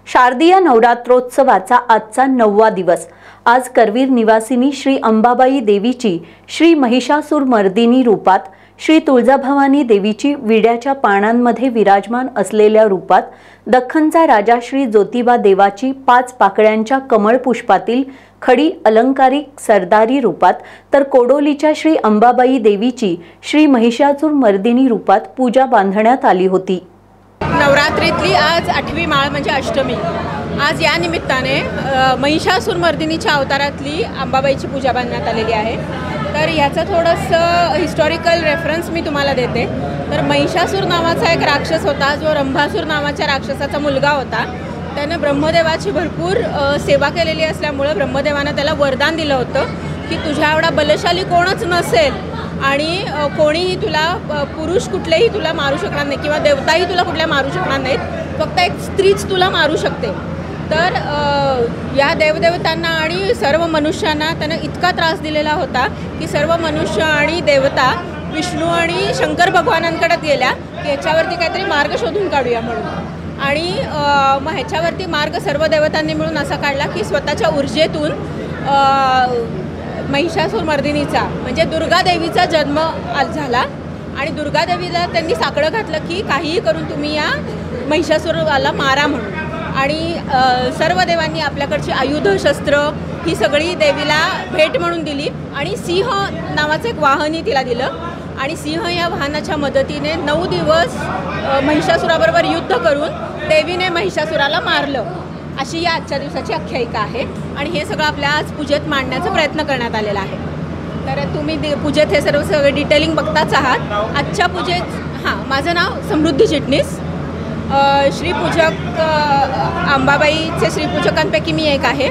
शारदीय नवरात्रोत्सवाचा आजचा 9वा दिवस। आज करवीर निवासिनी श्री अंबाबाई देवीची श्री महिषासुरमर्दिनी रूपात, श्री तुळजाभवानी देवीची विड्याच्या पानांमध्ये विराजमान असलेल्या रूपात, दख्खनचा राजा श्री ज्योतिबा देवाची 5 पाकळ्यांच्या कमळ पुष्पातील खडी अलंकारिक सरदारी रूपात, तर कोडोलीच्या श्री अंबाबाई देवीची श्री महिषासुरमर्दिनी रूपात पूजा बांधण्यात आली होती। नवरात्रीतली आज 8वी माळ म्हणजे अष्टमी। आज या निमित्ताने महिषासुरमर्दिनीच्या अवतारातली अंबाबाईची पूजा बांधण्यात आलेली आहे। तर ह्याचं थोडंसं हिस्टॉरिकल रेफरन्स मी तुम्हाला देते। तर महिषासुर नावाचा एक राक्षस होता, जो रंभासुर नावाच्या राक्षसाचा मुलगा होता। त्याने ब्रह्मदेवाची भरपूर सेवा केलेली असल्यामुळे ब्रह्मदेवाने त्याला वरदान दिलं होतं की तुझ्या एवढा बलशाली कोणच नसेल आणि कोणीही तुला, पुरुष कुठलेही तुला मारू शकणार नाही किंवा देवताही तुला कुठल्या मारू शकणार नाहीत, फक्त एक स्त्रीच तुला मारू शकते। तर या देवदेवतांना आणि सर्व मनुष्यांना त्यानं इतका त्रास दिलेला होता की सर्व मनुष्य आणि देवता विष्णू आणि शंकर भगवानांकडे गेल्या की ह्याच्यावरती काहीतरी मार्ग शोधून काढूया म्हणून। आणि मग ह्याच्यावरती मार्ग सर्व देवतांनी मिळून असा काढला की स्वतःच्या ऊर्जेतून महिषासुरमर्दिनीचा म्हणजे दुर्गा देवीचा जन्म झाला आणि दुर्गा देवीला त्यांनी साकडं घातलं की काहीही करून तुम्ही या महिषासुराला मारा म्हणून। आणि सर्व देवांनी आपल्याकडची आयुध शस्त्र ही सगळी देवीला भेट म्हणून दिली आणि सिंह नावाचं एक वाहनही तिला दिलं आणि सिंह या वाहनाच्या मदतीने 9 दिवस महिषासुराबरोबर युद्ध करून देवीने महिषासुराला मारलं, अशी या आजच्या दिवसाची आख्यायिका आहे। आणि हे सगळं आपल्या आज पूजेत मांडण्याचा प्रयत्न करण्यात आलेला आहे। तर तुम्ही पूजेत हे सगळं डिटेलिंग बघताच आहात। आजच्या पूजेत माझं नाव समृद्धी चिटणीस, श्रीपूजक अंबाबाईचे श्रीपूजकांपैकी मी एक आहे।